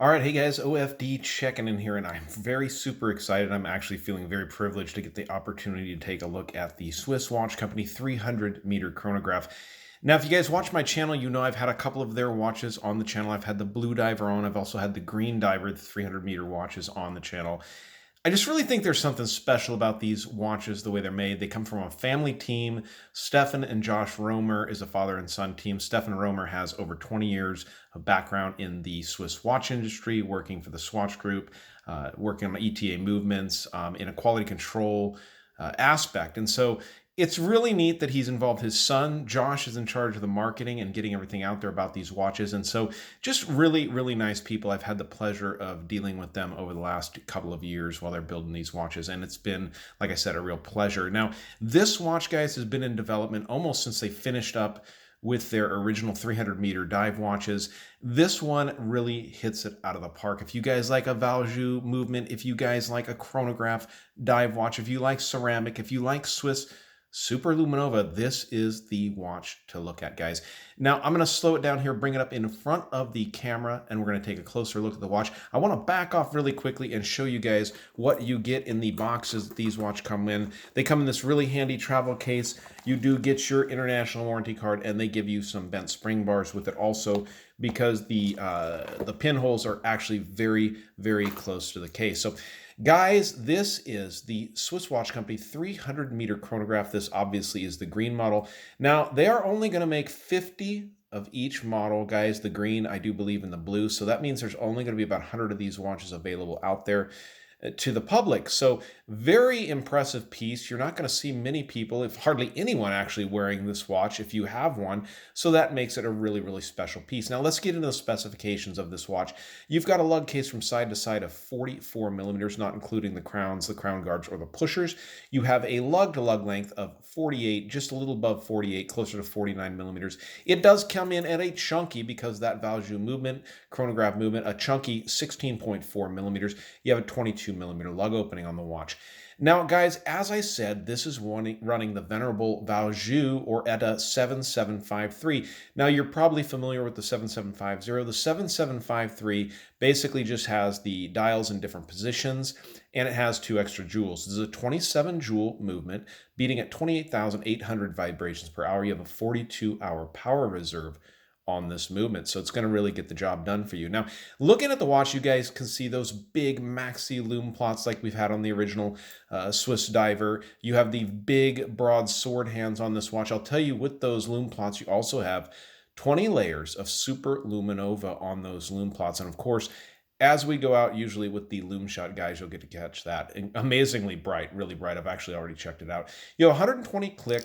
All right, hey guys, OFD checking in here, and I'm very super excited. I'm actually feeling very privileged to get the opportunity to take a look at the Swiss watch company 300-meter chronograph. Now, if you guys watch my channel, you know I've had a couple of their watches on the channel. I've had the Blue Diver on. I've also had the Green Diver, the 300-meter watches on the channel. I just really think there's something special about these watches, the way they're made. They come from a family team. Stefan and Josh Romer is a father and son team. Stefan Romer has over 20 years of background in the Swiss watch industry, working for the Swatch Group, working on ETA movements, in a quality control aspect. And so it's really neat that he's involved. His son, Josh, is in charge of the marketing and getting everything out there about these watches. And so just really, really nice people. I've had the pleasure of dealing with them over the last couple of years while they're building these watches. And it's been, like I said, a real pleasure. Now, this watch, guys, has been in development almost since they finished up with their original 300-meter dive watches. This one really hits it out of the park. If you guys like a Valjoux movement, if you guys like a chronograph dive watch, if you like ceramic, if you like Swiss Super Luminova, this is the watch to look at, guys. Now, I'm going to slow it down here, bring it up in front of the camera, and we're going to take a closer look at the watch. I want to back off really quickly and show you guys what you get in the boxes that these watches come in. They come in this really handy travel case. You do get your international warranty card, and they give you some bent spring bars with it also, because the pinholes are actually very, very close to the case. So guys, this is the Swiss Watch Company 300-meter chronograph. This obviously is the green model. Now, they are only going to make 50 of each model, guys. The green, I do believe, in the blue. So that means there's only going to be about 100 of these watches available out there to the public. So very impressive piece. You're not going to see many people, if hardly anyone, actually wearing this watch if you have one. So that makes it a really, really special piece. Now let's get into the specifications of this watch. You've got a lug case from side to side of 44 millimeters, not including the crowns, the crown guards, or the pushers. You have a lug-to-lug length of 48, just a little above 48, closer to 49 millimeters. It does come in at a chunky, because that Valjoux movement, chronograph movement, a chunky 16.4 millimeters. You have a 22 millimeter lug opening on the watch. Now, guys, as I said, this is running the venerable Valjoux, or ETA 7753. Now, you're probably familiar with the 7750. The 7753 basically just has the dials in different positions, and it has 2 extra joules. This is a 27 joule movement, beating at 28,800 vibrations per hour. You have a 42-hour power reserve on this movement, so it's going to really get the job done for you. Now, looking at the watch, you guys can see those big maxi lume plots like we've had on the original Swiss Diver. You have the big broad sword hands on this watch. I'll tell you, with those lume plots, you also have 20 layers of Super Luminova on those lume plots. And of course, as we go out, usually with the Lume Shot, guys, you'll get to catch that. And amazingly bright, really bright. I've actually already checked it out. You have 120 click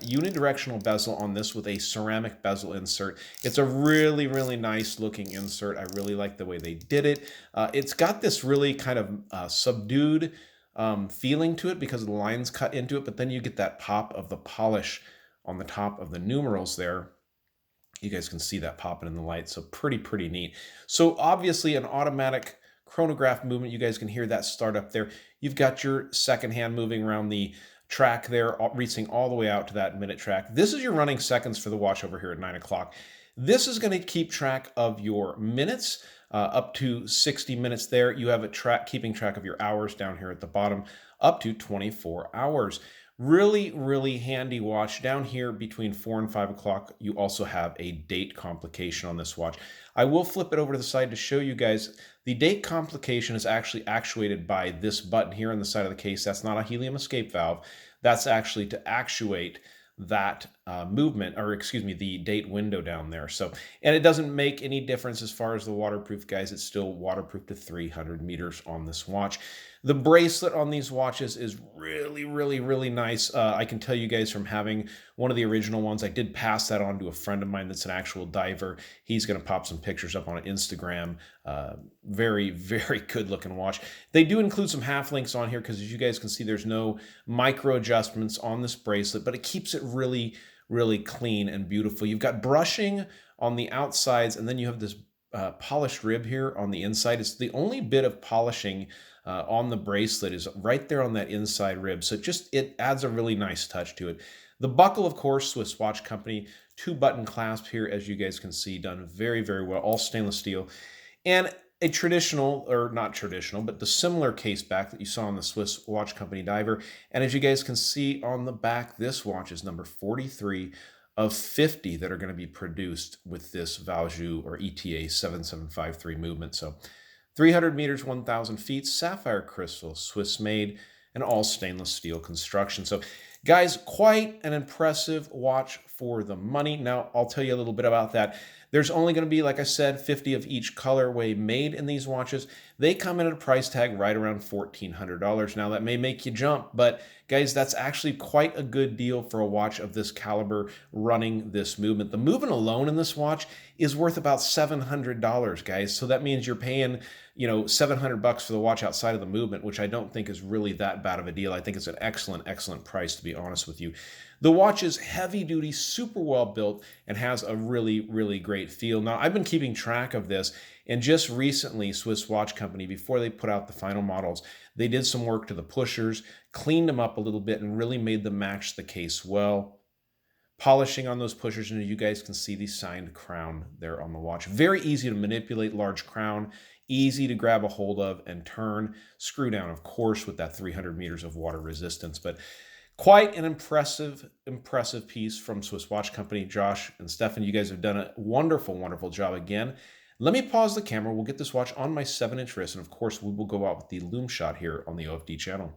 unidirectional bezel on this with a ceramic bezel insert. It's a really, really nice looking insert. I really like the way they did it. It's got this really kind of subdued feeling to it because the lines cut into it, but then you get that pop of the polish on the top of the numerals there. You guys can see that popping in the light, so pretty neat. So obviously an automatic chronograph movement. You guys can hear that start up there. You've got your second hand moving around the track there, reaching all the way out to that minute track. This is your running seconds for the watch over here at 9 o'clock. This is going to keep track of your minutes, up to 60 minutes there. You have a keeping track of your hours down here at the bottom, up to 24 hours. Really, really handy watch. Down here between 4 and 5 o'clock, you also have a date complication on this watch. I will flip it over to the side to show you guys. The date complication is actually actuated by this button here on the side of the case. That's not a helium escape valve. That's actually to actuate that movement, or excuse me, the date window down there. So, and it doesn't make any difference as far as the waterproof, guys. It's still waterproof to 300 meters on this watch. The bracelet on these watches is really, really nice. I can tell you guys from having one of the original ones, I did pass that on to a friend of mine that's an actual diver. He's going to pop some pictures up on Instagram. Very good looking watch. They do include some half links on here because, as you guys can see, there's no micro adjustments on this bracelet, but it keeps it really clean and beautiful. You've got brushing on the outsides, and then you have this polished rib here on the inside. It's the only bit of polishing on the bracelet is right there on that inside rib. So it adds a really nice touch to it. The buckle, of course, Swiss Watch Company, 2-button clasp here, as you guys can see, done very well, all stainless steel. And a traditional, or not traditional, but the similar case back that you saw on the Swiss Watch Company diver. And as you guys can see on the back, this watch is number 43 of 50 that are going to be produced with this Valjoux or ETA 7753 movement. So 300 meters, 1,000 feet, sapphire crystal, Swiss made, and all stainless steel construction. So guys, quite an impressive watch for the money. Now, I'll tell you a little bit about that. There's only going to be, like I said, 50 of each colorway made in these watches. They come in at a price tag right around $1,400. Now, that may make you jump, but guys, that's actually quite a good deal for a watch of this caliber running this movement. The movement alone in this watch is worth about $700, guys. So that means you're paying, $700 for the watch outside of the movement, which I don't think is really that bad of a deal. I think it's an excellent, excellent price, to be honest with you. The watch is heavy duty, super well built, and has a really, really great feel. Now, I've been keeping track of this, and just recently, Swiss Watch Company, before they put out the final models, they did some work to the pushers, cleaned them up a little bit, and really made them match the case well. Polishing on those pushers, and you guys can see the signed crown there on the watch. Very easy to manipulate, large crown, easy to grab a hold of and turn. Screw down, of course, with that 300 meters of water resistance, but quite an impressive piece from Swiss Watch Company. Josh and Stefan, you guys have done a wonderful, wonderful job again. Let me pause the camera. We'll get this watch on my 7-inch wrist, and of course, we will go out with the Lume shot here on the OFD channel.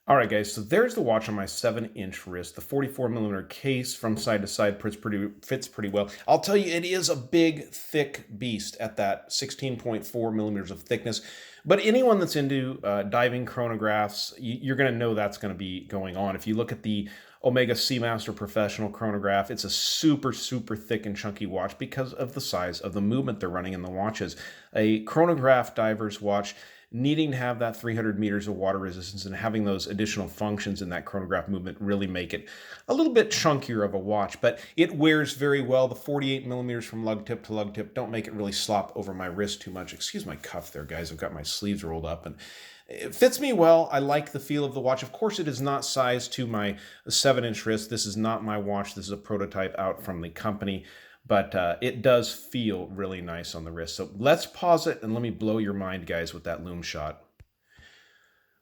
All right, guys, so there's the watch on my 7-inch wrist. The 44mm case from side to side fits pretty well. I'll tell you, it is a big, thick beast at that 16.4 millimeters of thickness. But anyone that's into diving chronographs, you're going to know that's going to be going on. If you look at the Omega Seamaster Professional chronograph, it's a super, super thick and chunky watch because of the size of the movement they're running in the watches. A chronograph diver's watch needing to have that 300 meters of water resistance and having those additional functions in that chronograph movement really make it a little bit chunkier of a watch, but it wears very well. The 48 millimeters from lug tip to lug tip don't make it really slop over my wrist too much. Excuse my cuff there, guys. I've got my sleeves rolled up, and it fits me well. I like the feel of the watch. Of course, it is not sized to my 7-inch wrist. This is not my watch. This is a prototype out from the company, but it does feel really nice on the wrist. So let's pause it and let me blow your mind, guys, with that Lume shot.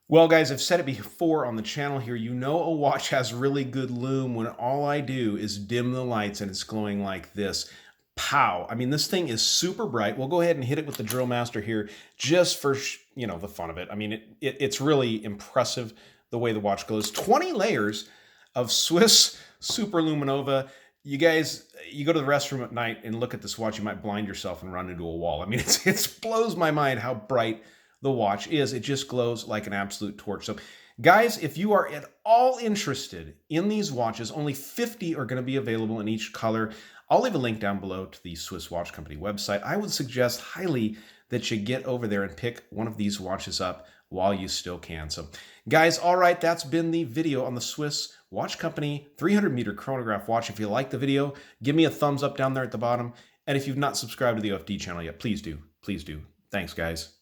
Well, guys, I've said it before on the channel here. You know a watch has really good lume when all I do is dim the lights and it's glowing like this. Pow! I mean, this thing is super bright. We'll go ahead and hit it with the Drill Master here just for, the fun of it. I mean, it's really impressive the way the watch glows. 20 layers of Swiss Super Luminova. You guys, you go to the restroom at night and look at this watch, you might blind yourself and run into a wall. I mean, it blows my mind how bright the watch is. It just glows like an absolute torch. So guys, if you are at all interested in these watches, only 50 are going to be available in each color. I'll leave a link down below to the Swiss Watch Company website. I would suggest highly that you get over there and pick one of these watches up while you still can. So guys, all right, that's been the video on the Swiss Watch Company 300-meter chronograph watch. If you like the video, give me a thumbs up down there at the bottom. And if you've not subscribed to the OFD channel yet, please do. Please do. Thanks, guys.